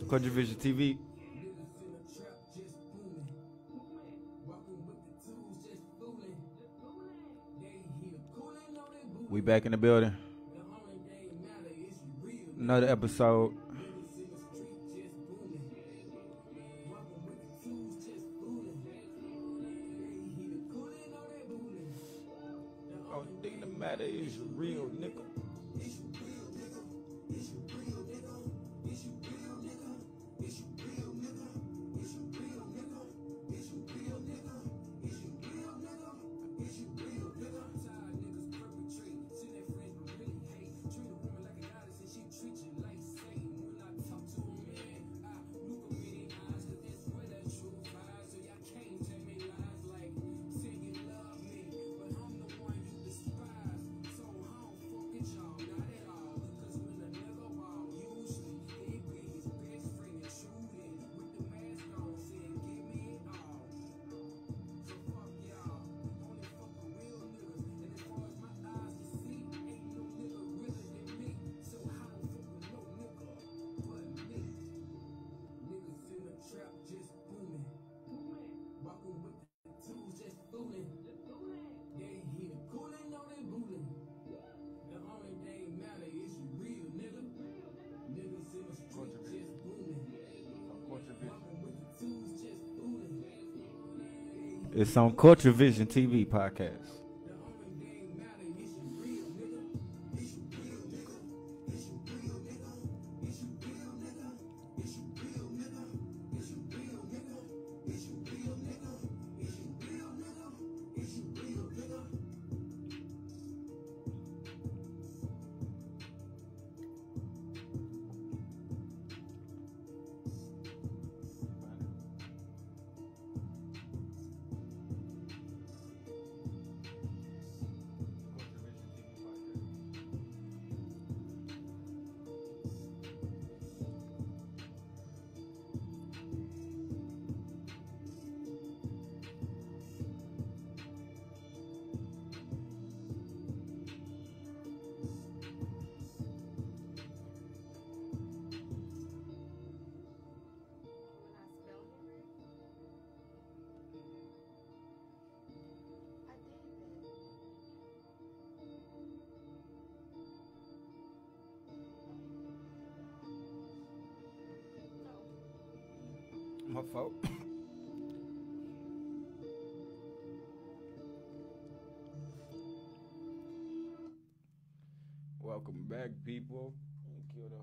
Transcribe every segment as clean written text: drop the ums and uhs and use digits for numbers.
Culture Vision TV. We back in the building. Another episode. Only thing that matter is you real, nigga. It's on Culture Vision TV podcast. My fault. Welcome back, people. Kill the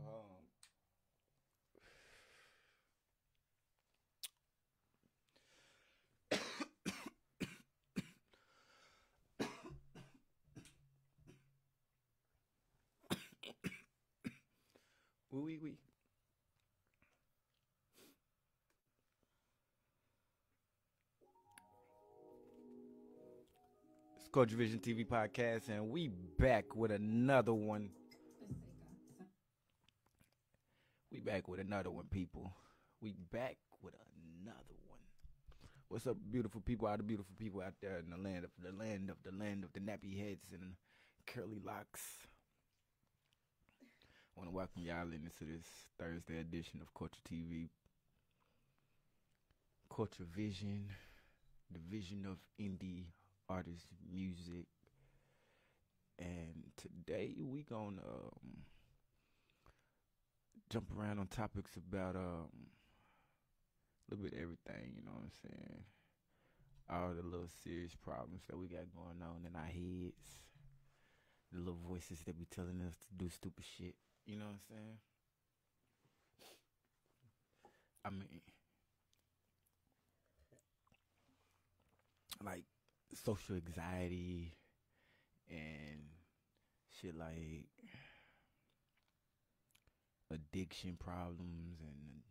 Oui. It's Culture Vision TV podcast, and we back with another one. We back with another one, people. We back with another one. What's up, beautiful people? All the beautiful people out there in the land of the nappy heads and curly locks. I want to welcome y'all into this Thursday edition of Culture TV. Culture Vision, the vision of indie artist music. And today we gonna jump around on topics about a little bit of everything, you know what I'm saying? All the little serious problems that we got going on in our heads. The little voices that be telling us to do stupid shit. You know what I'm saying? I mean, like social anxiety and shit like addiction problems and,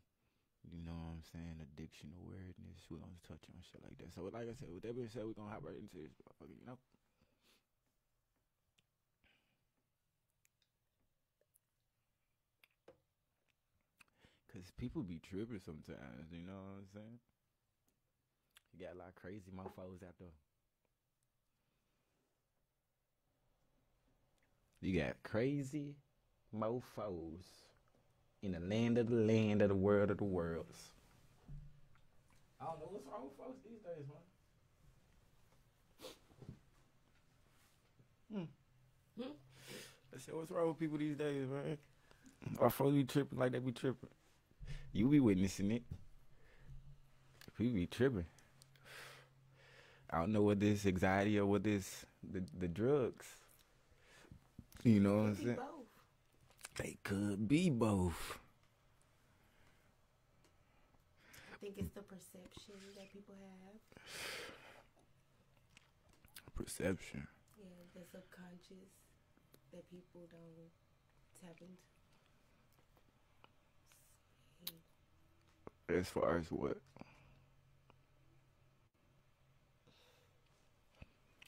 you know what I'm saying, addiction awareness. We're going to touch on shit like that. So like I said, with that being said, we're going to hop right into this motherfucker, you know? Because people be tripping sometimes, you know what I'm saying? You got a lot of crazy mofos out there. You got crazy mofos In the land of the world of the worlds. I don't know what's wrong with folks these days, man. I said, what's wrong with people these days, man? Our folks be tripping like they be tripping. You be witnessing it. People be tripping. I don't know what this anxiety or what this the drugs. You know what I'm saying? Both. They could be both. I think it's the perception that people have. Perception. Yeah, the subconscious that people don't tap into. As far as what?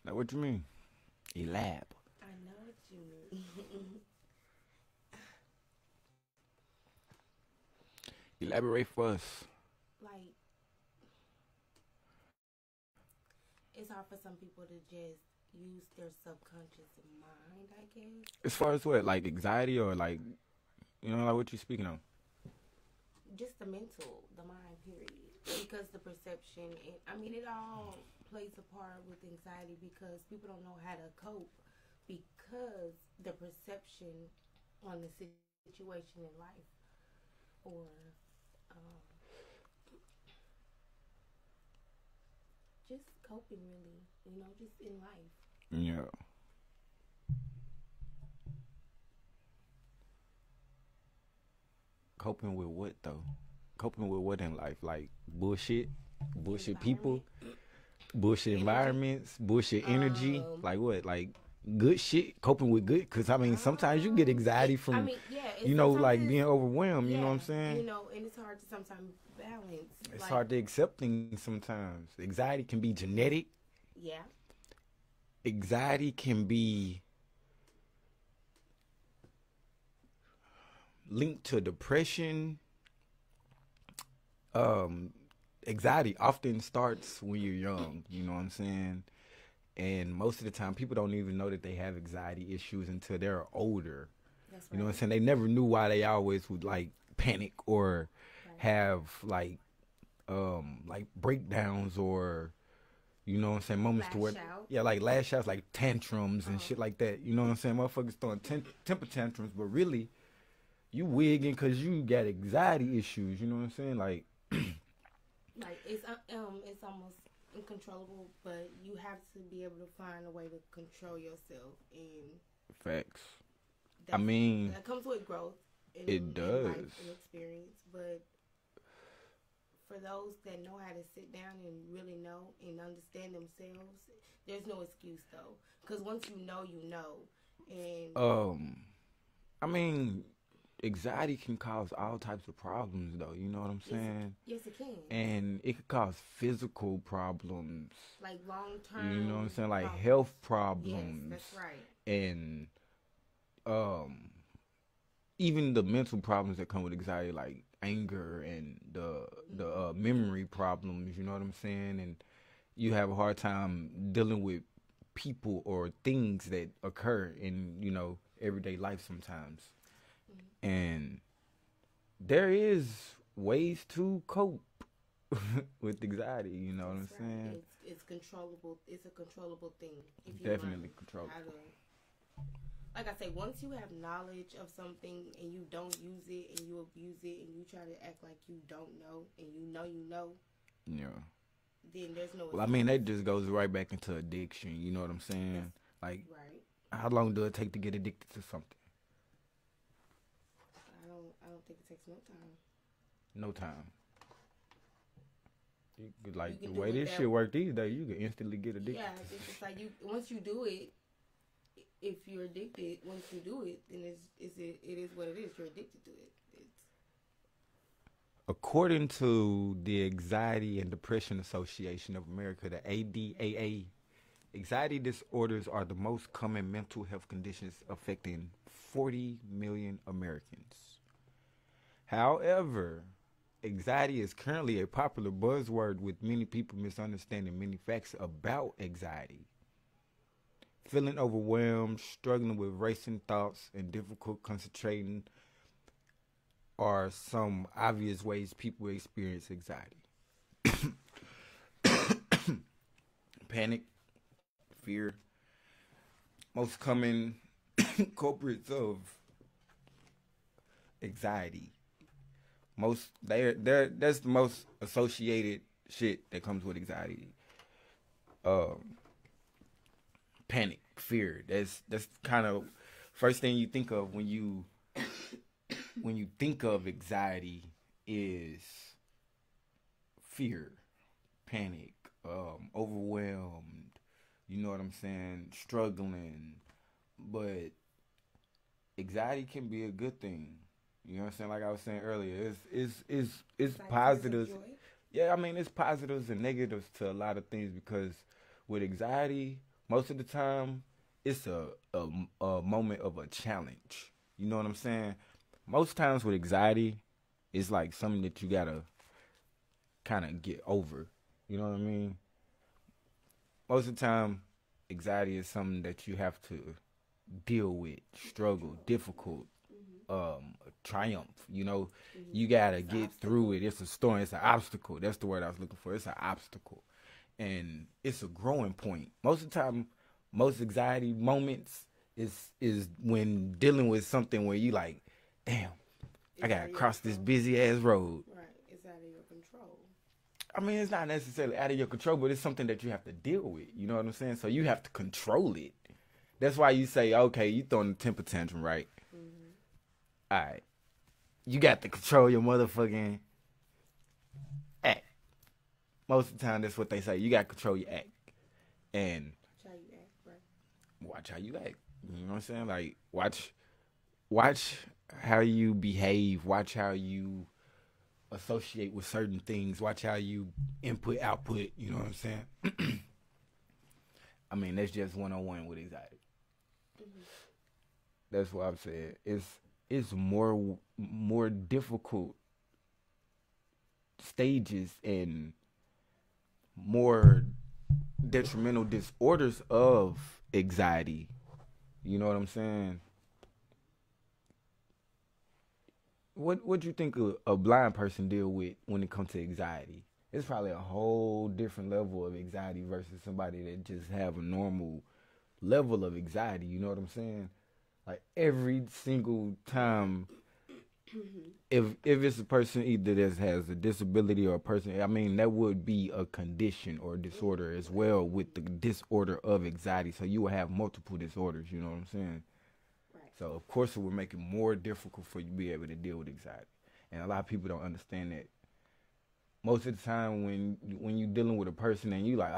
Now, what you mean? Elab. I know what you mean. Elaborate for us. Like, it's hard for some people to just use their subconscious mind, I guess. As far as what? Like anxiety or like, you know, like what you speaking of? Just the mental, the mind, period. Because the perception, it all plays a part with anxiety because people don't know how to cope because the perception on the situation in life or just coping really, just in life. Yeah. Coping with what though? Coping with what in life? Like bullshit people, bullshit environments, bullshit energy. Like what? Like good shit. Coping with good. Because sometimes you get anxiety from, like being overwhelmed. You know what I'm saying? And it's hard to sometimes balance. It's hard to accept things sometimes. Anxiety can be genetic. Yeah. Anxiety can be linked to depression. Anxiety often starts when you're young, you know what I'm saying? And most of the time, people don't even know that they have anxiety issues until they're older. That's right. You know what I'm saying? They never knew why they always would, like, panic or have, like breakdowns or, you know what I'm saying, moments to where, like lash outs, like tantrums and shit like that. You know what I'm saying? Motherfuckers throwing temper tantrums, but really, you wigging because you got anxiety issues. You know what I'm saying? Like it's almost uncontrollable, but you have to be able to find a way to control yourself. And facts. That comes with growth. It does. Life and experience, but for those that know how to sit down and really know and understand themselves, there's no excuse though. Because once you know, you know. And anxiety can cause all types of problems though. You know what I'm saying? Yes, it can. And it could cause physical problems, like long term. You know what I'm saying? Like health problems. Yes, that's right. And even the mental problems that come with anxiety, like anger and the memory problems, you know what I'm saying? And you have a hard time dealing with people or things that occur in, everyday life sometimes. And there is ways to cope with anxiety, you know what I'm saying? It's controllable. It's a controllable thing. If you definitely controllable. Like I say, once you have knowledge of something and you don't use it and you abuse it and you try to act like you don't know and you know, yeah, then there's no. Well, that just goes right back into addiction. You know what I'm saying? Like, how long does it take to get addicted to something? I don't think it takes no time. No time. You could, the way this shit work these days, you can instantly get addicted. Yeah, it's just like once you do it. If you're addicted, once you do it, then it is what it is. You're addicted to it. According to the Anxiety and Depression Association of America, the ADAA, anxiety disorders are the most common mental health conditions affecting 40 million Americans. However, anxiety is currently a popular buzzword with many people misunderstanding many facts about anxiety. Feeling overwhelmed, struggling with racing thoughts, and difficult concentrating are some obvious ways people experience anxiety. Panic, fear, most common culprits of anxiety. That's the most associated shit that comes with anxiety. Panic, fear. That's kind of first thing you think of when you think of anxiety is fear, panic, overwhelmed. You know what I'm saying? Struggling, but anxiety can be a good thing. You know what I'm saying? Like I was saying earlier, it's Like positives. joy. Yeah, I mean it's positives and negatives to a lot of things because with anxiety, most of the time it's a moment of a challenge. You know what I'm saying? Most times with anxiety, it's like something that you gotta kind of get over. You know what I mean? Most of the time, anxiety is something that you have to deal with, struggle, difficult, triumph. You know, you gotta get through it. It's a storm. It's an obstacle. That's the word I was looking for. It's an obstacle, and it's a growing point. Most of the time, most anxiety moments is when dealing with something where you like, damn, I gotta cross this busy ass road. Right. It's out of your control. I mean, it's not necessarily out of your control, but it's something that you have to deal with. You know what I'm saying? So you have to control it. That's why you say, okay, you throwing a temper tantrum, right? All right. You got to control your motherfucking act. Most of the time, that's what they say. You got to control your act. And Watch how you act, right? watch how you act. You know what I'm saying? Like, watch how you behave. Watch how you associate with certain things. Watch how you input, output. You know what I'm saying? I mean, that's just 101 with anxiety. That's what I'm saying. It's more difficult stages and more detrimental disorders of anxiety. You know what I'm saying? What do you think a blind person deal with when it comes to anxiety? It's probably a whole different level of anxiety versus somebody that just have a normal level of anxiety. You know what I'm saying? Like every single time, if it's a person either that has a disability or a person, I mean that would be a condition or a disorder as well with the disorder of anxiety. So you will have multiple disorders. You know what I'm saying? Right. So of course it will make it more difficult for you to be able to deal with anxiety. And a lot of people don't understand that. Most of the time when you dealing with a person and you like,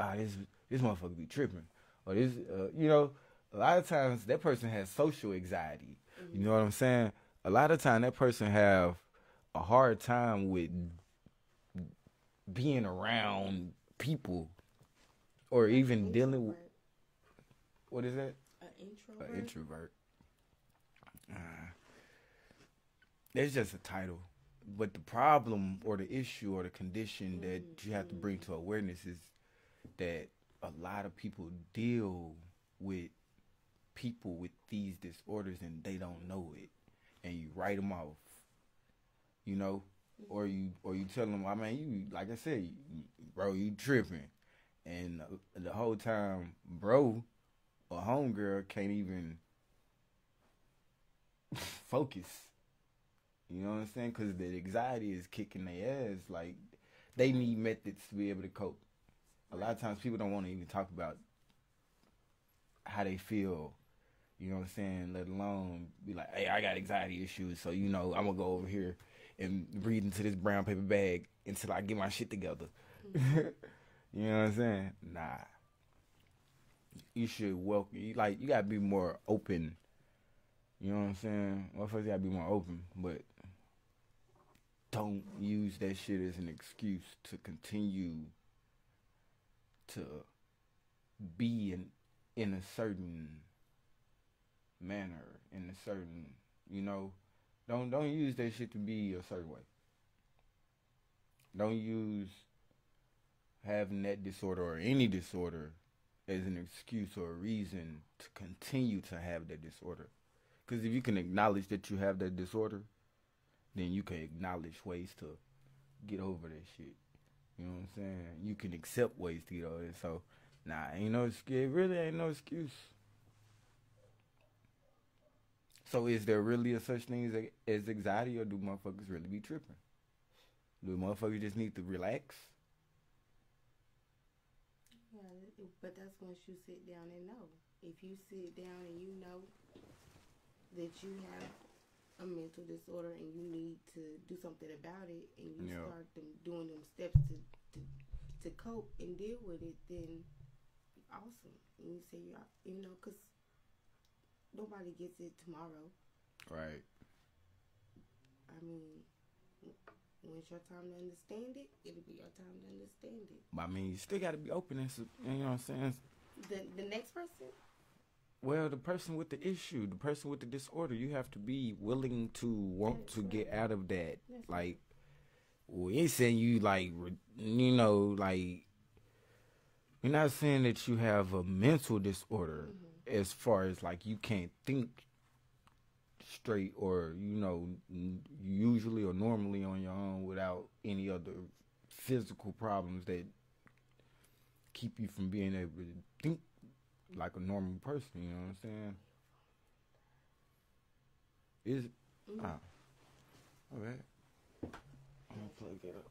this motherfucker be tripping, or this, you know, a lot of times that person has social anxiety. You know what I'm saying? A lot of time that person have a hard time with being around people or even dealing with, what is that? An An introvert. That's just a title. But the problem or the issue or the condition that you have to bring to awareness is that a lot of people deal with people with these disorders and they don't know it, and you write them off, you know, or you tell them, I mean, you, like I said, bro, you tripping, and the whole time, bro or homegirl can't even focus. You know what I'm saying? Because the anxiety is kicking their ass. Like, they need methods to be able to cope. A lot of times people don't want to even talk about how they feel. You know what I'm saying? Let alone be like, hey, I got anxiety issues, so, you know, I'm going to go over here and read into this brown paper bag until I get my shit together. You know what I'm saying? Nah. You should welcome, you got to be more open. You know what I'm saying? Motherfuckers got to be more open, but don't use that shit as an excuse to continue to be in a certain manner, in a certain, you know, don't use that shit to be a certain way. Don't use having that disorder or any disorder as an excuse or a reason to continue to have that disorder. Because if you can acknowledge that you have that disorder, then you can acknowledge ways to get over that shit. You know what I'm saying? You can accept ways to get over it. So, nah, ain't no excuse. It really ain't no excuse. So, is there really a such thing as anxiety, or do motherfuckers really be tripping? Do motherfuckers just need to relax? Yeah, but that's once you sit down and know. If you sit down and you know that you have a mental disorder and you need to do something about it, and you start doing them steps to cope and deal with it, then awesome. And you say, you know, because nobody gets it tomorrow. Right. I mean, when it's your time to understand it, it'll be your time to understand it. But I mean, you still got to be open and, you know what I'm saying? The next person? Well, the person with the issue, the person with the disorder, you have to be willing to want to get out of that. Like, we ain't saying you, like, you know, like, we're not saying that you have a mental disorder as far as, like, you can't think straight or, you know, usually or normally on your own without any other physical problems that keep you from being able to think like a normal person, you know what I'm saying? Is okay. I'm gonna plug it up.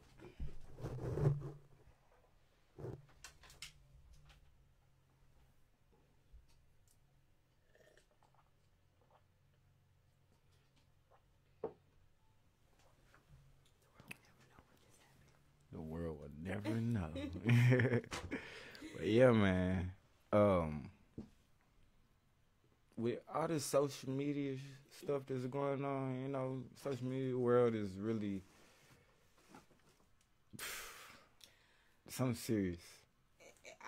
The world will never know. But yeah, man. With all this social media stuff that's going on, you know, social media world is really something serious.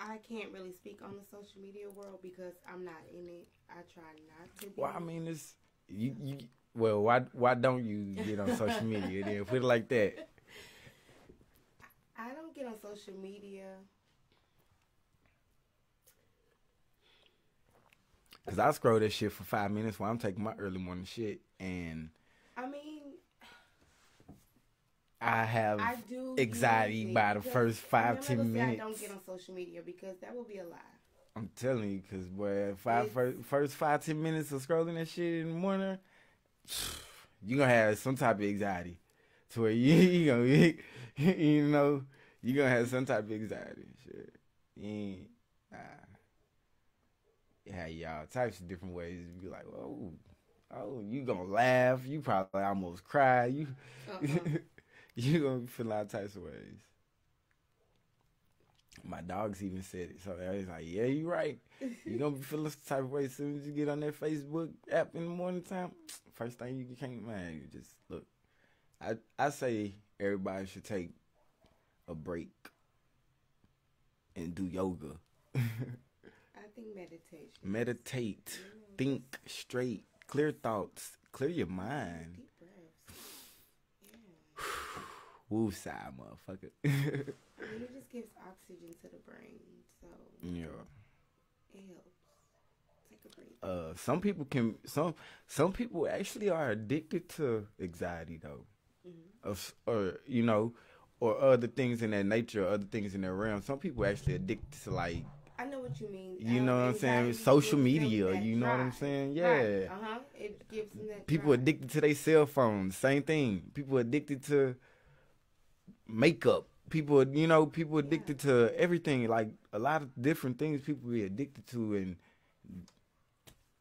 I can't really speak on the social media world because I'm not in it. I try not to be. Well, I mean, it's you. Well, why don't you get on social media? Then put it like that. I don't get on social media. Cause I scroll that shit for 5 minutes while I'm taking my early morning shit, and I mean, I have anxiety by the first 5-10 minutes. I don't get on social media because that will be a lie. I'm telling you, cause boy, first 5-10 minutes of scrolling that shit in the morning, you gonna have some type of anxiety, to where you gonna you know you gonna have some type of anxiety. Shit, yeah, y'all types of different ways to be like, oh, you gonna laugh, you probably almost cry, you you gonna feel all types of ways. My dogs even said it, so I was like, yeah, you right. You gonna be feeling some type of way as soon as you get on that Facebook app in the morning time. First thing you can't, man, you just look. I say everybody should take a break and do yoga. I think meditation. Meditate. Think straight. Clear thoughts. Clear your mind. Deep breaths. Yeah. Woo side, motherfucker. I mean, it just gives oxygen to the brain, so yeah, it helps. Take a break. Some people some people actually are addicted to anxiety though, or you know, or other things in that nature, or other things in that realm. Some people actually addicted to, like, I know what you mean. You know what I'm saying? Social media. You know what I'm saying? Yeah. Right. It gives them that. People drive. addicted to their cell phones. Same thing. People addicted to makeup. People addicted to everything. Like, a lot of different things people be addicted to, and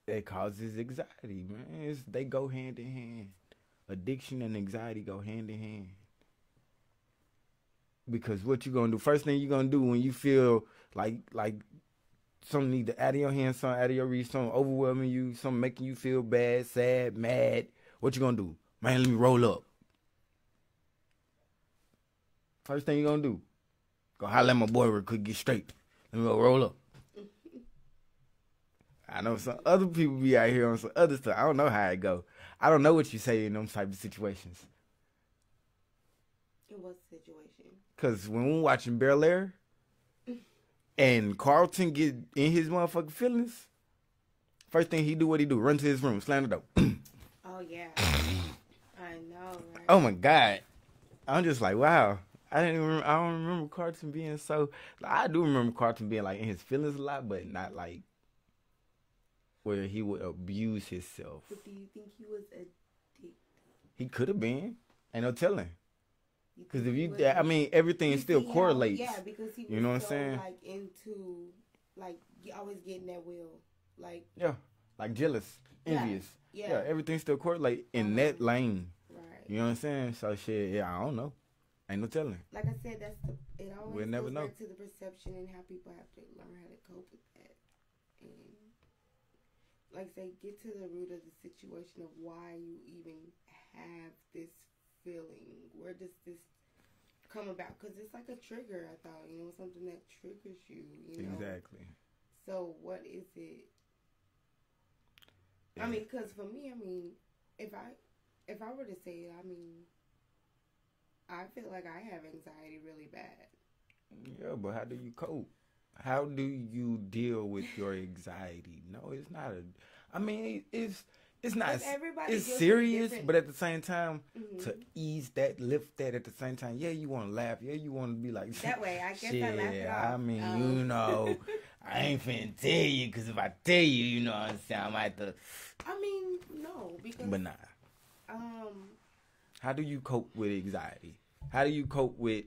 that causes anxiety, man. They go hand in hand. Addiction and anxiety go hand in hand. Because what you gonna do? First thing you gonna do when you feel like something need to out of your hands, something out of your reach, something overwhelming you, something making you feel bad, sad, mad. What you gonna do? Man, let me roll up. First thing you gonna do? Go holler at my boy real quick, get straight. Let me go roll up. I know some other people be out here on some other stuff. I don't know how it go. I don't know what you say in them type of situations. In what situation? Because when we're watching Bel Air and Carlton get in his motherfucking feelings, first thing he do, what he do? Run to his room, slam the door. Oh, yeah. I know. right. Oh my God. I'm just like, wow. I don't remember Carlton being so. Like, I do remember Carlton being like in his feelings a lot, but not like where he would abuse himself. But do you think he was addicted? He could have been. Ain't no telling. You Because think if he you, was I mean, everything you still see how- correlates. Yeah, because he was You know what I'm so, saying? like into like always getting that will. Like Yeah, like jealous, Yeah, envious. yeah. Yeah, everything still correlate in that lane. right. You know what I'm saying? So shit, yeah, I don't know. Ain't no telling. Like I said, it always We'll never goes know. back to the perception and how people have to learn how to cope with that. And like I say, get to the root of the situation of why you even have this feeling. Where does this come about? Because it's like a trigger, I thought, something that triggers you, Exactly. So what is it? Yeah. I mean, because for me, if I were to say it, I feel like I have anxiety really bad. Yeah, but how do you cope? How do you deal with your anxiety? No, it's not it's not. Everybody It's deals with serious, different- but at the same time, Mhm. to ease that, lift that. At the same time, yeah, you want to laugh. Yeah, you want to be like That way, I guess shit. I laugh it off. I ain't finna tell you because if I tell you, you know what I'm saying, I might have to. No, because But nah. um, How do you cope with anxiety? How do you cope with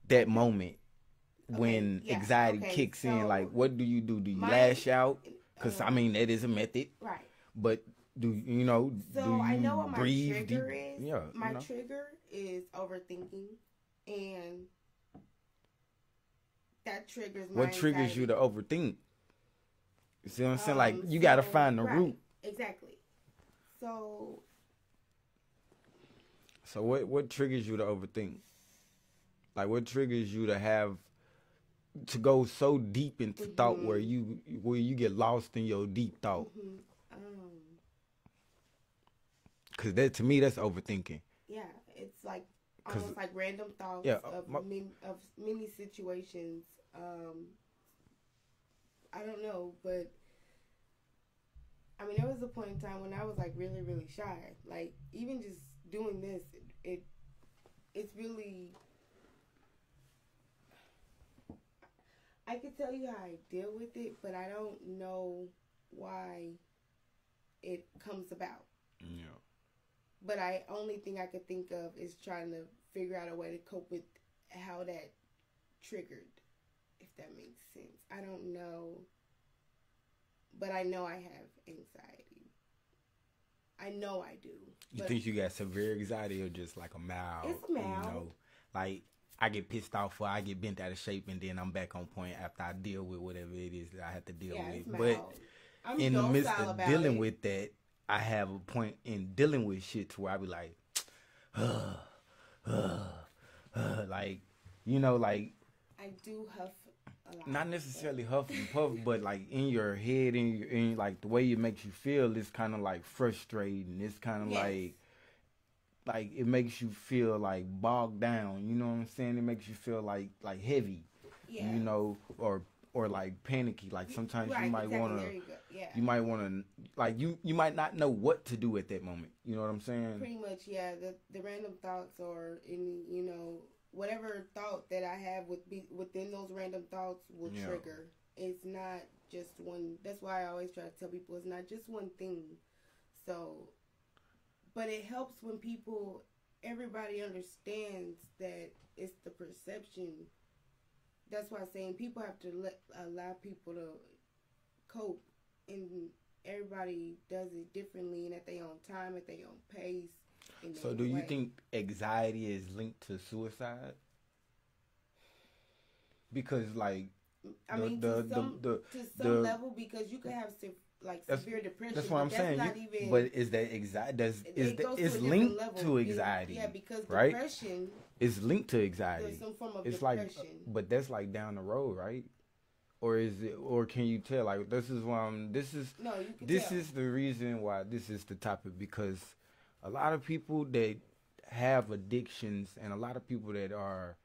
that moment when yeah, anxiety okay, kicks so in? Like, what do you do? Do you my- lash out? Because, uh, that is a method. right. But do you So do you I know what my breathe trigger deep? is. Yeah. My trigger is overthinking, and that triggers my What triggers you anxiety. to overthink? You see what I'm saying? Like, you got to find the right, root. Exactly. So So what triggers you to overthink? Like, what triggers you to go so deep into thought where you get lost in your deep thought? Because that, to me, that's overthinking. yeah, it's like almost like random thoughts Yeah, of many situations. I don't know, but there was a point in time when I was like really, really shy. Like even just doing this, it's really. I could tell you how I deal with it, but I don't know why it comes about. Yeah. But I only thing I could think of is trying to figure out a way to cope with how that triggered, if that makes sense. I don't know, but I know I have anxiety. I know I do. You think you got severe anxiety or just like a mild? It's mild. Like I get pissed off or I get bent out of shape and then I'm back on point after I deal with whatever it is that I have to deal with. It's mild. But I'm in the midst docile of about dealing it. with that, I have a point in dealing with shit to where I be like, like, like. I do huff a lot. Not necessarily huff and puff, but like in your head, in like the way it makes you feel, it's kind of like frustrating. It's kind of like it makes you feel like bogged down. You know what I'm saying? It makes you feel like heavy. Yeah. Or like panicky. Like sometimes Right, you might exactly. wanna. There you go. Yeah. You might wanna like you might not know what to do at that moment. You know what I'm saying? Pretty much, yeah. The random thoughts or any whatever thought that I have within those random thoughts will trigger. It's not just one. That's why I always try to tell people it's not just one thing. So, but it helps when everybody understands that it's the perception. That's why I'm saying people have to allow people to cope, and everybody does it differently and at their own time, at their own pace. So do you think anxiety is linked to suicide? Because like to some level, because you could have severe depression. That's what I'm saying. But is that anxiety? It's linked to anxiety? Yeah, because right? depression is linked to anxiety. There's some form of it's depression. But that's like down the road, right? Or is it? Or can you tell? Like this is why This is the reason why this is the topic, because a lot of people that have addictions and a lot of people that are,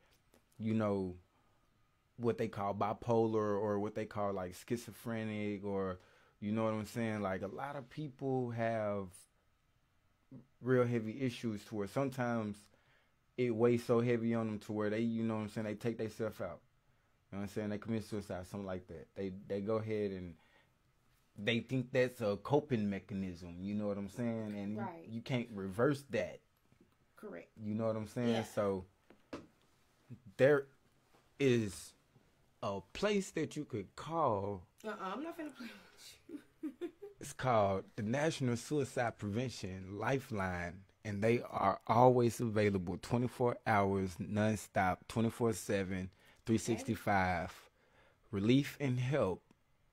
what they call bipolar or what they call like schizophrenic, or you know what I'm saying? Like a lot of people have real heavy issues to where sometimes it weighs so heavy on them to where they, you know what I'm saying, they take themselves out. You know what I'm saying? They commit suicide, something like that. They go ahead and they think that's a coping mechanism. You know what I'm saying? And Right. you can't reverse that. Correct. You know what I'm saying? Yeah. So there is a place that you could call. I'm not finna play with you. It's called the National Suicide Prevention Lifeline, and they are always available 24 hours, nonstop, 24/7, 365. Relief and help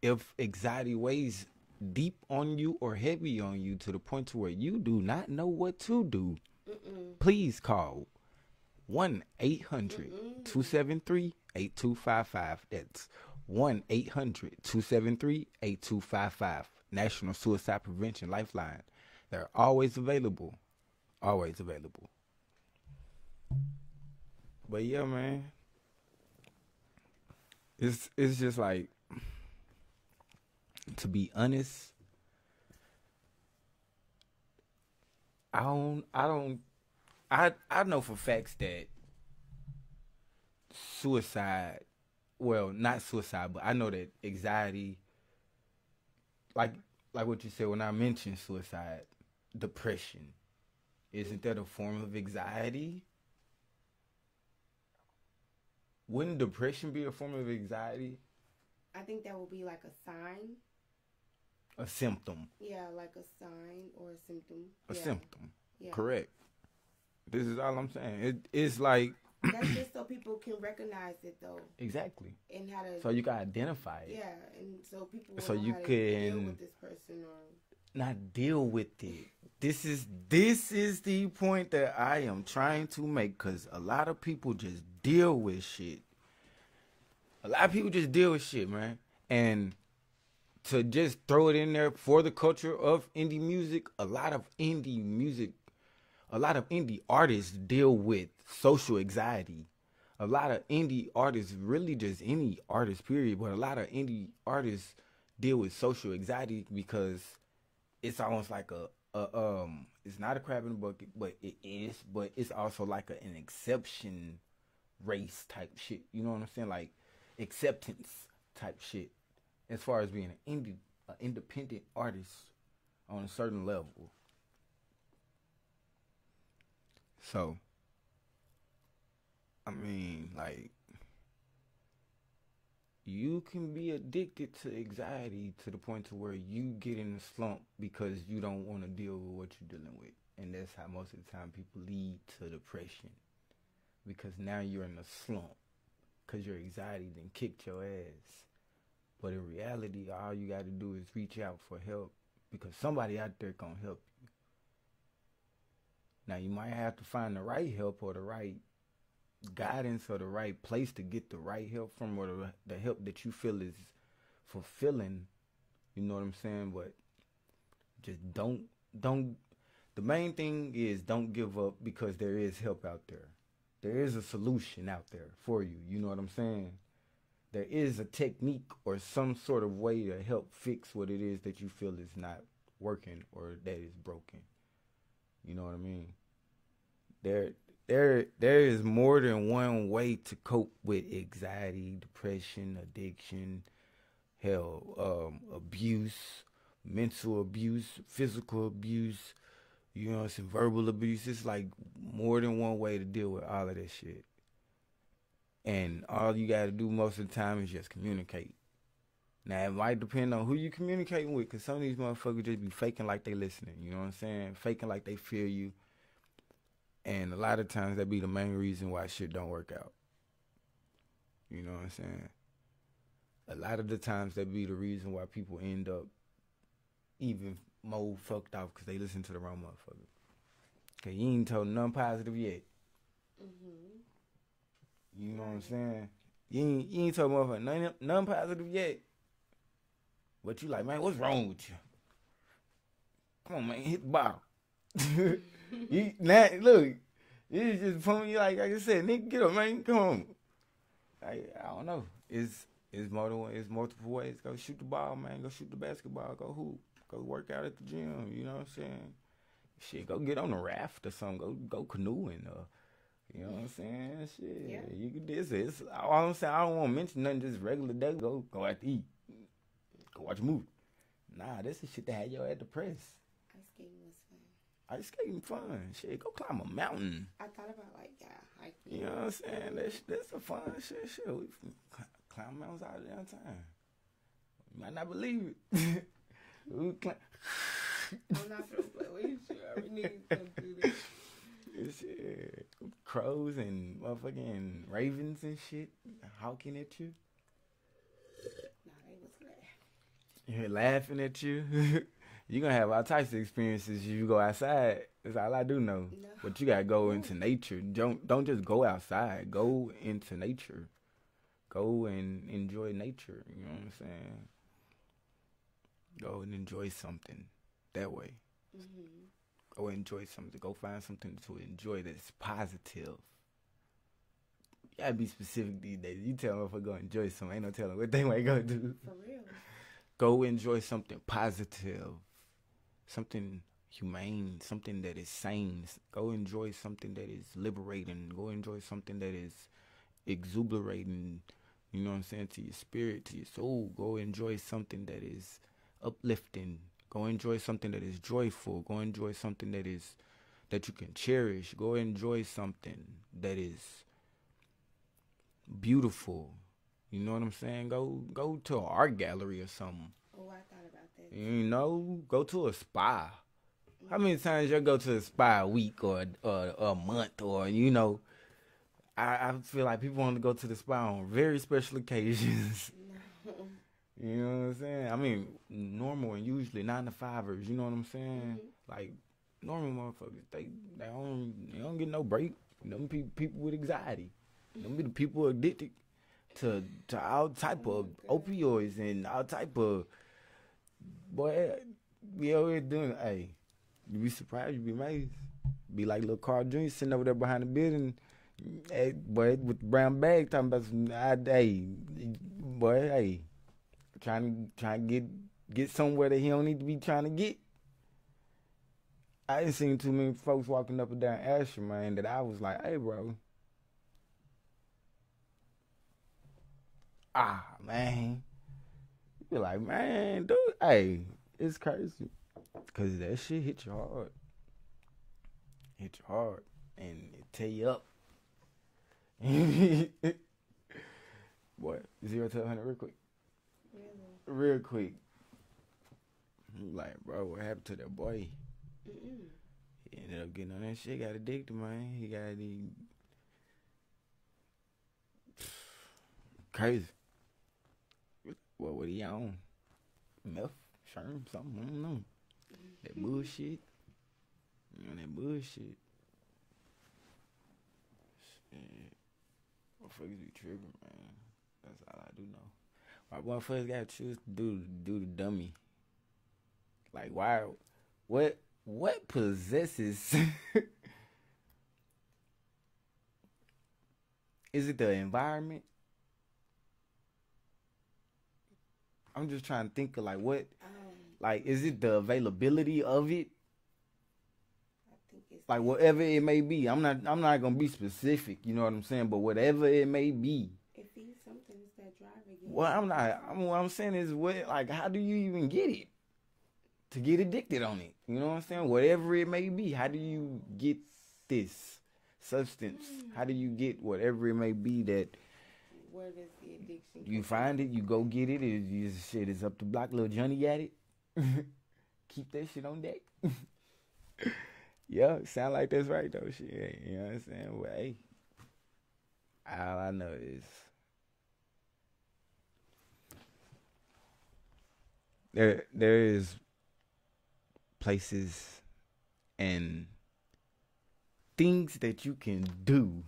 if anxiety weighs deep on you or heavy on you to the point to where you do not know what to do. Please call 1-800-273-8255. That's 1-800-273-8255. National Suicide Prevention Lifeline. They're always available. Always available. But yeah, man. It's just like, to be honest, I know for facts that suicide, well, not suicide, but I know that anxiety, like what you said when I mentioned suicide, depression, isn't that a form of anxiety? Wouldn't depression be a form of anxiety? I think that would be like a sign. A symptom. Yeah, like a sign or a symptom. A symptom. Yeah. Correct. This is all I'm saying. It's like... That's just so people can recognize it, though. Exactly. And how to... So you can identify it. Yeah, and so people will so know you how to can deal with this person or... Not deal with it. This is the point that I am trying to make, because a lot of people just deal with shit. A lot of people just deal with shit, man. And to just throw it in there for the culture of indie music, a lot of indie artists deal with social anxiety. A lot of indie artists, really just any artist, period, but a lot of indie artists deal with social anxiety because it's almost like it's not a crab in the bucket, but it is, but it's also like an exception race type shit. You know what I'm saying? Like acceptance type shit as far as being an independent artist on a certain level. So, I mean, like, you can be addicted to anxiety to the point to where you get in a slump because you don't want to deal with what you're dealing with. And that's how most of the time people lead to depression. Because now you're in a slump because your anxiety then kicked your ass. But in reality, all you got to do is reach out for help because somebody out there gonna help you. Now, you might have to find the right help or the right guidance or the right place to get the right help from, or the help that you feel is fulfilling. You know what I'm saying? But just don't. The main thing is don't give up, because there is help out there. There is a solution out there for you. You know what I'm saying? There is a technique or some sort of way to help fix what it is that you feel is not working or that is broken. You know what I mean? There is more than one way to cope with anxiety, depression, addiction, abuse, mental abuse, physical abuse, you know, some verbal abuse. It's like more than one way to deal with all of that shit. And all you got to do most of the time is just communicate. Now, it might depend on who you communicating with, because some of these motherfuckers just be faking like they listening. You know what I'm saying? Faking like they feel you. And a lot of times that be the main reason why shit don't work out. You know what I'm saying? A lot of the times that be the reason why people end up even more fucked off because they listen to the wrong motherfucker. Because you ain't told none positive yet. Mm-hmm. You know what I'm saying? You ain't told motherfucker none positive yet. But you like, man, what's wrong with you? Come on, man, hit the bottle. Now, look, it's just pulling you like I said, nigga, get up, man, come on. I don't know. It's multiple ways. Go shoot the ball, man. Go shoot the basketball. Go hoop. Go work out at the gym. You know what I'm saying? shit, go get on a raft or something. Go canoeing or, you know what I'm saying? Shit, Yeah. you can do this. All I'm saying, I don't want to mention nothing. Just regular day. Go out to eat. Go watch a movie. Nah, this is shit that had your head depressed. Ice skating was fun. Ice skating fun. Shit, go climb a mountain. I thought about hiking. You know what I'm saying? That's a fun shit. We climb mountains out of downtown. You might not believe it. We climb. I'm not gonna play with you. I really need to do this. Shit. Crows and motherfucking ravens and shit hawking at you. Nah, they was laughing. You're laughing at you. You're gonna have all types of experiences if you go outside. That's all I do know. No. But you gotta go into nature. Don't just go outside. Go into nature. Go and enjoy nature. You know what I'm saying? Go and enjoy something that way. Mm-hmm. Go enjoy something. Go find something to enjoy that's positive. You gotta be specific these days. You tell them if I go enjoy something, ain't no telling what they might go do. For real. Go enjoy something positive, something humane, something that is sane. Go enjoy something that is liberating. Go enjoy something that is exuberating, you know what I'm saying, to your spirit, to your soul. Go enjoy something that is uplifting. Go enjoy something that is joyful. Go enjoy something that you can cherish. Go enjoy something that is beautiful. You know what I'm saying? Go to an art gallery or something. Oh, I thought about that. You know, go to a spa. How many times you go to a spa a week or a month or, you know, I feel like people want to go to the spa on very special occasions. No. You know what I'm saying? I mean, normal and usually 9-to-5ers, you know what I'm saying? Mm-hmm. Like, normal motherfuckers, they don't get no break. Them people with anxiety. Them be the people addicted to all type of opioids and all type of, boy, we always doing, hey, you be surprised, you be amazed. Be like little Carl Jr. sitting over there behind the building, hey, boy, with the brown bag talking about some, hey, boy, hey, trying to get somewhere that he don't need to be trying to get. I ain't seen too many folks walking up and down Asher, man, that I was like, hey, bro. Man. You be like, man, dude, hey, it's crazy. Because that shit hit you hard. Hit you hard. And it tear you up. What? 0 to 100 real quick. Really? Real quick. I'm like, bro, what happened to that boy? He ended up getting on that shit, got addicted, man. He got crazy. What he on? Meth, sherm, something, I don't know. That bullshit. You know, that bullshit. Shit. Motherfuckers be tripping, man. That's all I do know. My motherfuckers gotta choose to do the dummy. Like, why? What possesses? Is it the environment? I'm just trying to think of like what, like, is it the availability of it? I think it's Like whatever it may be. I'm not gonna be specific. You know what I'm saying? But whatever it may be. if he's something, it's that driver again. Well, what I'm saying is like, how do you even get it? To get addicted on it. You know what I'm saying? Whatever it may be. How do you get this substance? How do you get whatever it may be that Where does the addiction you find it, you go get it, it's up the block, little Johnny got it. Keep that shit on deck. Yeah, sound like that's right though, shit. You know what I'm saying? Well, hey, all I know is there is places and things that you can do.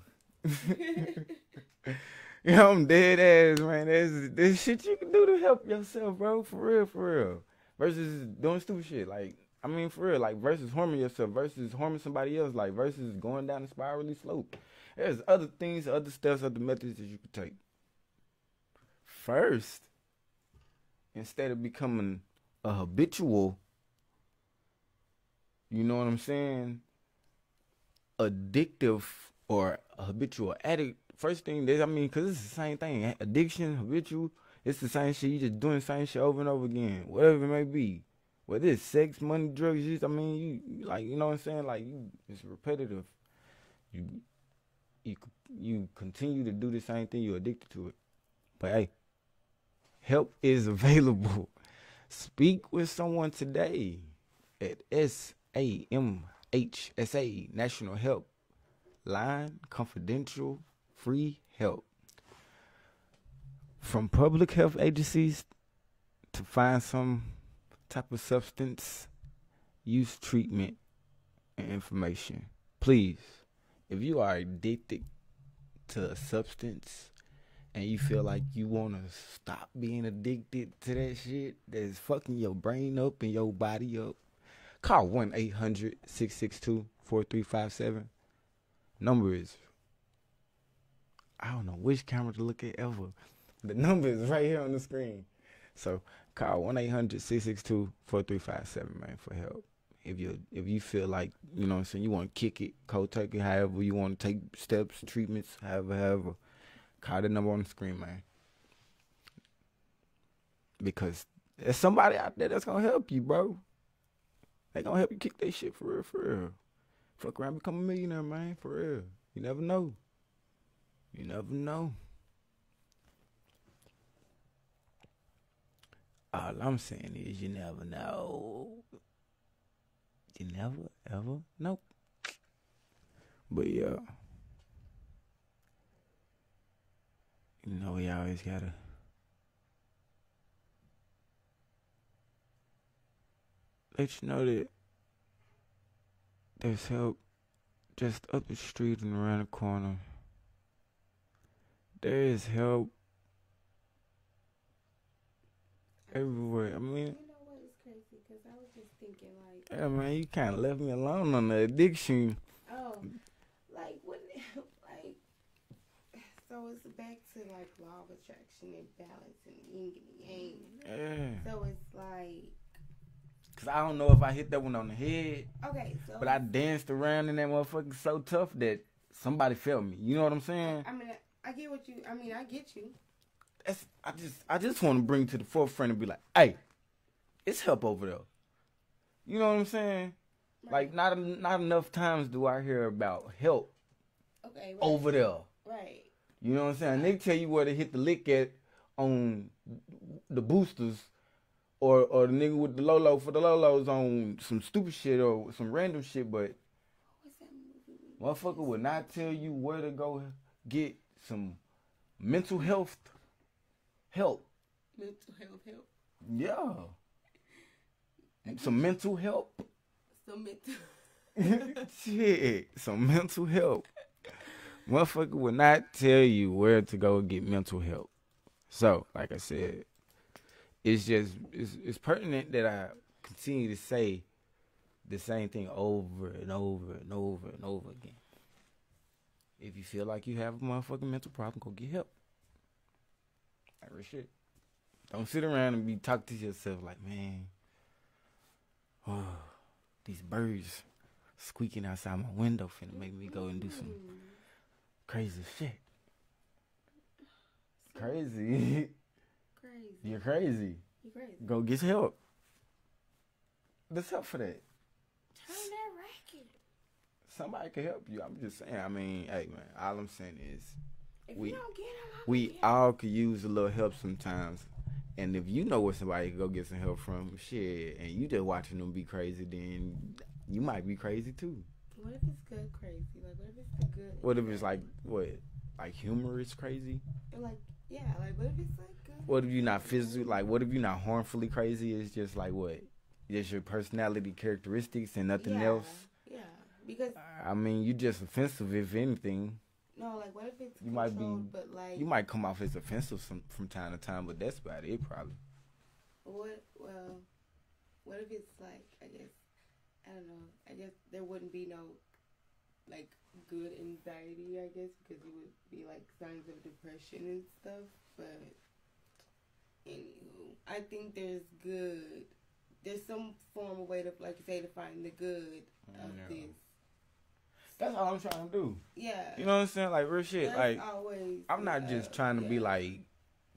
You know, I'm dead ass, man. There's shit you can do to help yourself, bro. For real. Versus doing stupid shit. Like, I mean, for real. Like, versus harming yourself. Versus harming somebody else. Like, versus going down a spirally slope. There's other things, other steps, other methods that you can take. First, instead of becoming a habitual you know what I'm saying, addictive or a habitual addict, first thing that, I mean, because it's the same thing. Addiction, habitual, it's the same shit. You just doing the same shit over and over again, whatever it may be. Whether it's sex, money, drugs, I mean, you like, you know what I'm saying? Like, it's repetitive. You continue to do the same thing, you're addicted to it. But hey, help is available. Speak with someone today at SAMHSA, National Help Line, confidential, free help. From public health agencies to find some type of substance use treatment and information. Please, if you are addicted to a substance and you feel like you want to stop being addicted to that shit that's fucking your brain up and your body up, call 1-800-662-4357. Number is, I don't know which camera to look at ever. The number is right here on the screen. So call 1-800-662-4357, man, for help. If you feel like, you know what I'm saying, you want to kick it, cold turkey, however you want to take steps, treatments, however, call the number on the screen, man. Because there's somebody out there that's going to help you, bro. They going to help you kick that shit for real, for real. Fuck around, become a millionaire, man, for real. You never know. You never know. All I'm saying is you never know. You never, ever know. But yeah. You know, we always gotta let you know that there's help just up the street and around the corner. There is help everywhere. I mean, you know what is crazy? Because I was just thinking, like, yeah, man, you kind of left me alone on the addiction. oh, like, what, like, so it's back to, like, law of attraction and balance and yin and yang. Yeah. So it's like, Cause I don't know if I hit that one on the head. okay, so. But I danced around in that motherfucker so tough that somebody felt me. You know what I'm saying? I mean, I get what you, I mean, I get you. I just want to bring to the forefront and be like, hey, it's help over there. You know what I'm saying? Right. Like, not enough times do I hear about help over there. Right. You know what I'm saying? They tell you where to hit the lick at on the boosters, or the nigga with the Lolo for the Lolos on some stupid shit or some random shit, but What's that movie? motherfucker would not tell you where to go get some mental health help. Mental health help. Yeah. Some mental help. Some mental. Shit. Some mental help. Motherfucker would not tell you where to go get mental help. So, like I said, it's just, it's pertinent that I continue to say the same thing over and over and over and over again. If you feel like you have a motherfucking mental problem, go get help. Like real shit. Don't sit around and be talking to yourself like, man, oh, these birds squeaking outside my window finna make me go and do some crazy shit. Crazy. Crazy. You're crazy. You crazy. Go get help. There's help for that. Turn that racket. Somebody can help you. I'm just saying. I mean, hey man, all I'm saying is If we you don't get him, we all could use a little help sometimes. And if you know where somebody can go get some help from, shit, and you just watching them be crazy, then you might be crazy too. What if it's good crazy? Like, what if it's the good? What if it's like what? Like humorous crazy? Like, yeah, like what if it's like good? What if you're not physically, like what if you're not harmfully crazy? It's just like what? Just your personality characteristics and nothing else? Yeah, because I mean, you just offensive if anything. no, like what if it's You might be, but like you might come off as offensive from time to time, but that's about it probably. what if it's like, I guess, I don't know, I guess there wouldn't be no like good anxiety, I guess, because it would be like signs of depression and stuff. But anywho, I think there's good there's some form of way to, like you say, to find the good of this. That's all I'm trying to do. Yeah. You know what I'm saying? Like, real shit. That's like, always I'm not just trying to be, like,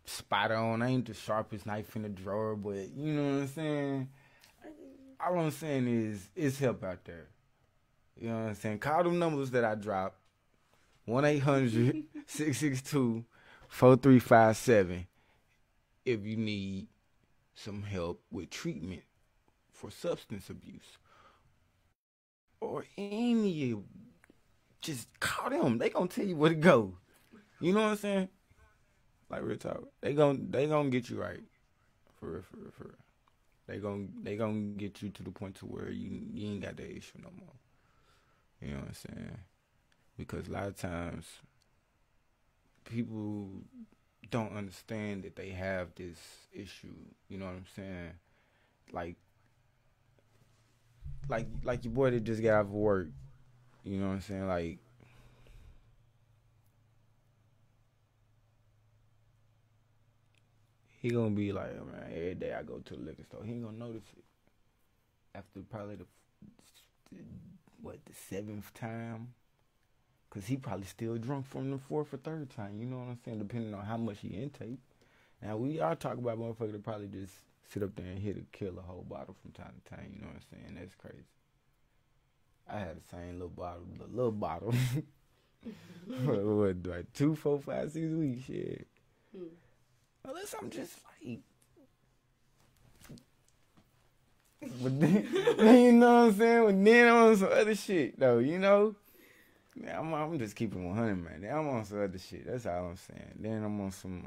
spot on. I ain't the sharpest knife in the drawer, but you know what I'm saying? All I'm saying is, it's help out there. You know what I'm saying? Call them numbers that I dropped. 1-800-662-4357 if you need some help with treatment for substance abuse. Or any, just call them. They gonna tell you where to go. You know what I'm saying? Like, real talk. They gonna get you right. For real. They gonna get you to the point to where you ain't got that issue no more. You know what I'm saying? Because a lot of times people don't understand that they have this issue. You know what I'm saying? Like your boy that just got off of work. You know what I'm saying? Like, he gonna be like, oh, man, every day I go to the liquor store. He ain't gonna notice it. After probably the 7th time? Because he probably still drunk from the 4th or 3rd time. You know what I'm saying? Depending on how much he intake. Now, we are talking about motherfuckers that probably just sit up there and kill a whole bottle from time to time. You know what I'm saying? That's crazy. I had the same little bottle. What, like 2, 4, 5, 6 weeks? Shit. Unless I'm just like... But then, you know what I'm saying? But then I'm on some other shit, though, you know? I'm just keeping 100, man. Then I'm on some other shit. That's all I'm saying. Then I'm on some...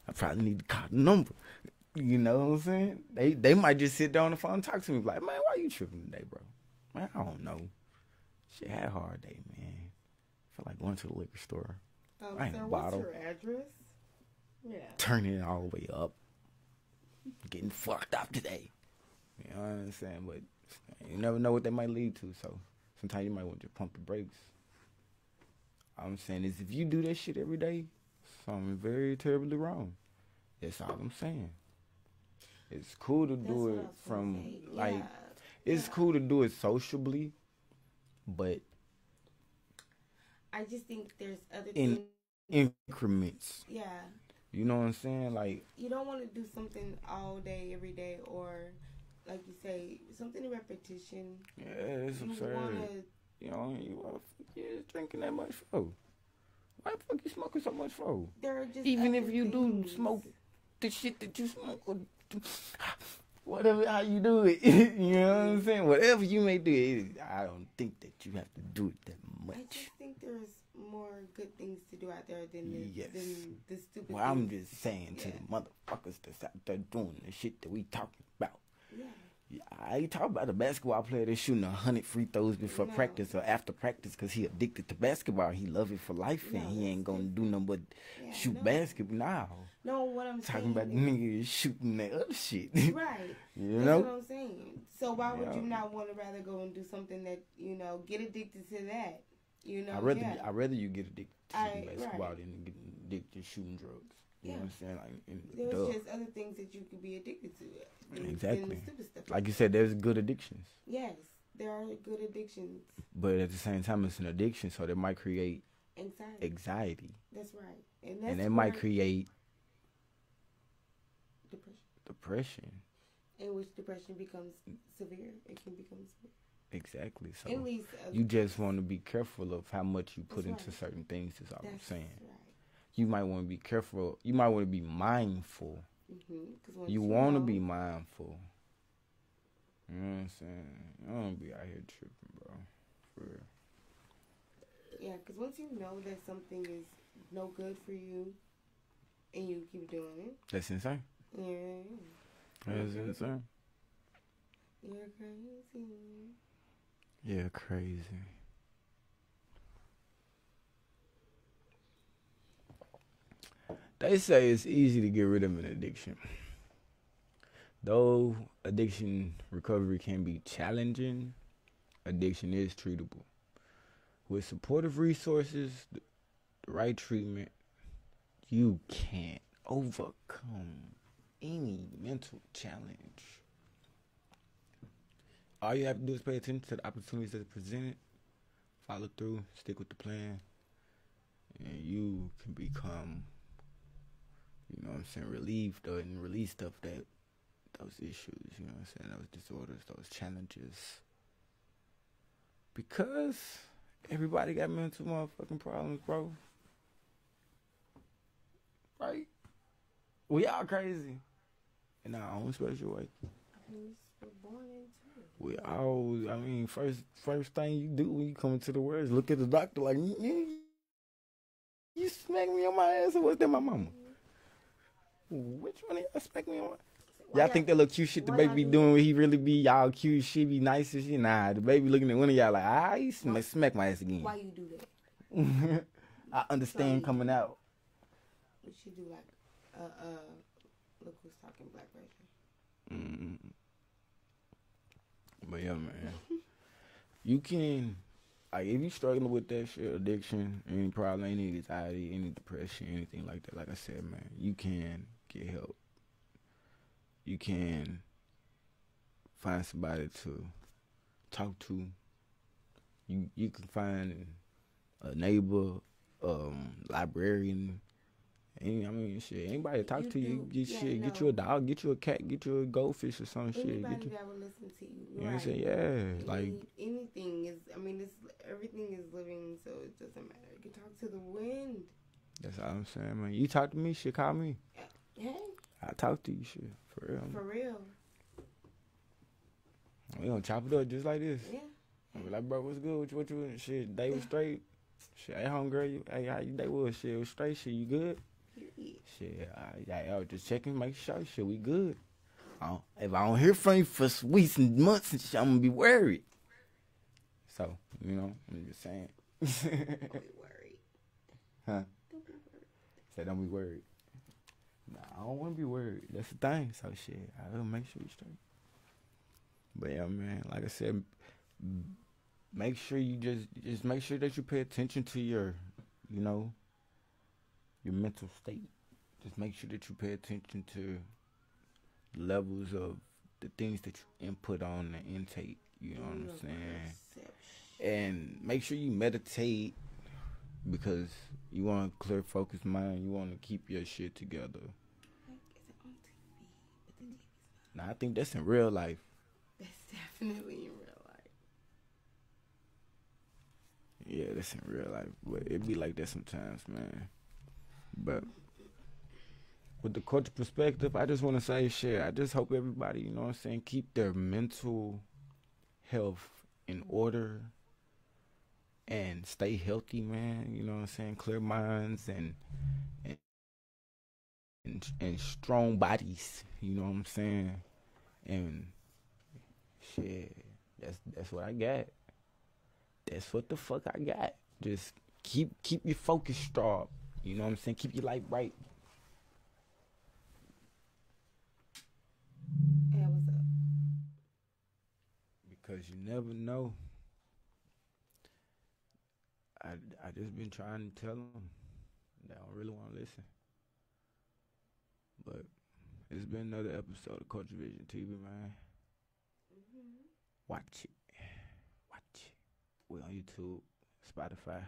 I probably need to call the number. You know what I'm saying? They might just sit down on the phone and talk to me like, man, why you tripping today, bro? Man, I don't know. Shit had a hard day, man. I feel like going to the liquor store. I ain't a bottle. What's your address? Yeah. Turning it all the way up. Getting fucked up today. You know what I'm saying? But you never know what they might lead to, so sometimes you might want to pump the brakes. All I'm saying is if you do that shit every day, something very terribly wrong. That's all I'm saying. It's cool to do it from, like, it's cool to do it sociably, but I just think there's other things. Increments. Yeah. You know what I'm saying? Like, you don't want to do something all day, every day, or, like you say, something in repetition. Yeah, it's absurd. You're drinking that much for? Why the fuck you smoking so much for? Even if you do smoke the shit that you smoke, or whatever, how you do it, you know what I'm saying? Whatever you may do, I don't think that you have to do it that much. I just think there's more good things to do out there than the stupid Well, I'm just saying to the motherfuckers that's out there doing the shit that we talking about. Yeah. I ain't talking about a basketball player that's shooting 100 free throws before practice or after practice because he addicted to basketball. He love it for life and he ain't gonna do nothing but shoot basketball now. No, what I'm talking saying about niggas shooting that other shit. Right. That's what I'm saying. So why would you not want to rather go and do something that, get addicted to that? I'd rather you get addicted to shooting basketball than get addicted to shooting drugs. You know what I'm saying? Like, there's just other things that you could be addicted to. Exactly. Stupid stuff. Like you said, there's good addictions. Yes, there are good addictions. But at the same time, it's an addiction, so that might create anxiety. That's right. And that might create depression. In which depression becomes severe. It can become severe. Exactly. So at least, you just want to be careful of how much you put into certain things. Is all I'm saying. Right. You might want to be careful. You might want to be mindful. Mm-hmm. You want to be mindful. You know what I'm saying? I don't be out here tripping, bro. For real. Yeah, because once you know that something is no good for you, and you keep doing it, that's insane. Yeah. That's insane. You're crazy. Yeah, crazy. They say it's easy to get rid of an addiction. Though addiction recovery can be challenging, addiction is treatable. With supportive resources, the right treatment, you can overcome any mental challenge, all you have to do is pay attention to the opportunities that are presented, follow through, stick with the plan, and you can become, relieved and released of those issues, those disorders, those challenges. Because everybody got mental motherfucking problems, bro. Right? We all crazy in our own special way. We're born into it. We all, first thing you do when you come into the world is look at the doctor like, you smack me on my ass, or what's that, my mama? Which one of y'all smack me on my ass? Y'all think that little cute shit the baby be doing when he really be y'all cute, she be nice and shit? Nah, the baby looking at one of y'all like, you smack my ass again. Why you do that? I understand coming out. We should do like, look who's talking black version. Mm-hmm. But yeah, man, you can, like, if you struggling with that shit, addiction, any problem, any anxiety, any depression, anything like that, like I said, man, you can get help. You can find somebody to talk to. You can find a neighbor, librarian. Anybody talk to you, get you a dog, get you a cat, get you a goldfish or some shit. Anybody that will listen to you. You know what I'm saying? Yeah, like anything is. Everything is living, so it doesn't matter. You can talk to the wind. That's all I'm saying, man. You talk to me, shit, call me. Hey. I talk to you, shit, for real. For real. We gonna chop it up just like this. Yeah. I be like, bro, what's good? What you shit? Day was straight. Shit, hey, homegirl, hey, how you day was? Shit, it was straight. Shit, you good? Shit, I was just checking, make sure, shit, we good. If I don't hear from you for weeks and months and shit, I'm gonna be worried. So, I'm just saying. Don't be worried. Huh? Don't be worried. Say, don't be worried. Nah, I don't want to be worried. That's the thing. So, shit, I gotta make sure we straight. But yeah, man, like I said, make sure you just make sure that you pay attention to your mental state. Just make sure that you pay attention to levels of the things that you input on the intake. You know what I'm saying? And make sure you meditate, because you want a clear, focused mind. You want to keep your shit together. Like, is it on TV? But the TV's Now, I think that's in real life. That's definitely in real life. Yeah, that's in real life. But it be like that sometimes, man. But with the culture perspective, I just want to say, shit, I just hope everybody, keep their mental health in order and stay healthy, man. Clear minds and strong bodies, you know what I'm saying? And shit, that's what I got. That's what the fuck I got. Just keep your focus sharp. You know what I'm saying? Keep your light bright. Yeah, what's up? Because you never know. I just been trying to tell them. They don't really want to listen. But it's been another episode of Culture Vision TV, man. Mm-hmm. Watch it. We're on YouTube, Spotify,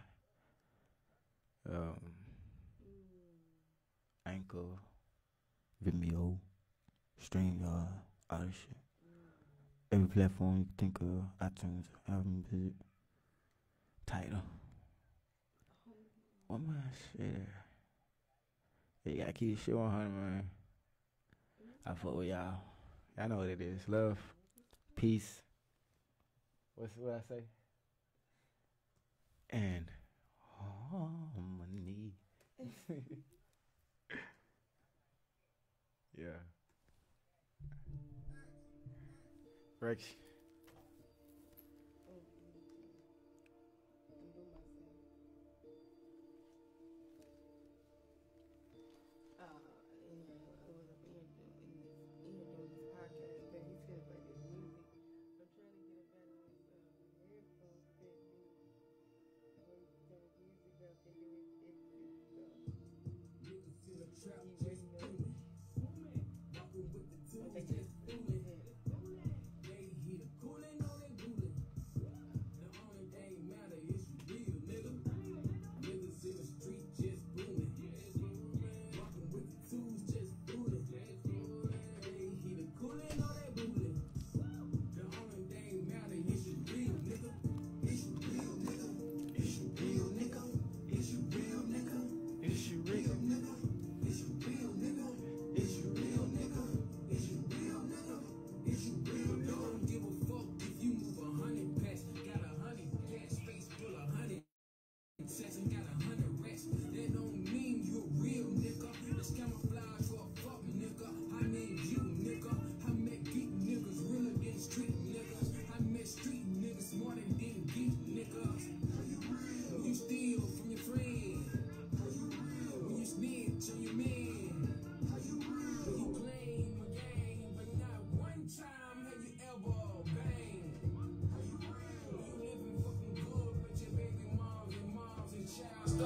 Anchor, Vimeo, StreamYard, all that shit. Every platform you can think of, iTunes, album, music, title. What my shit? Yeah, you gotta keep your shit 100, man. I fuck with y'all. Y'all know what it is. Love, peace. What I say? And harmony. Yeah. Rex.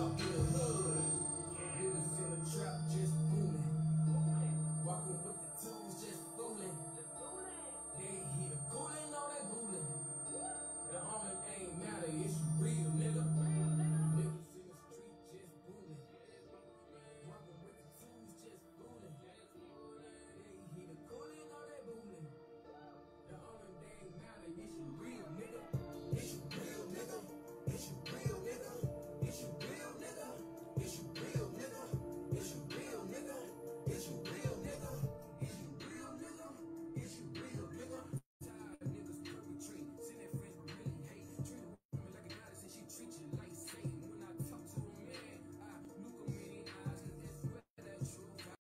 up in the hood.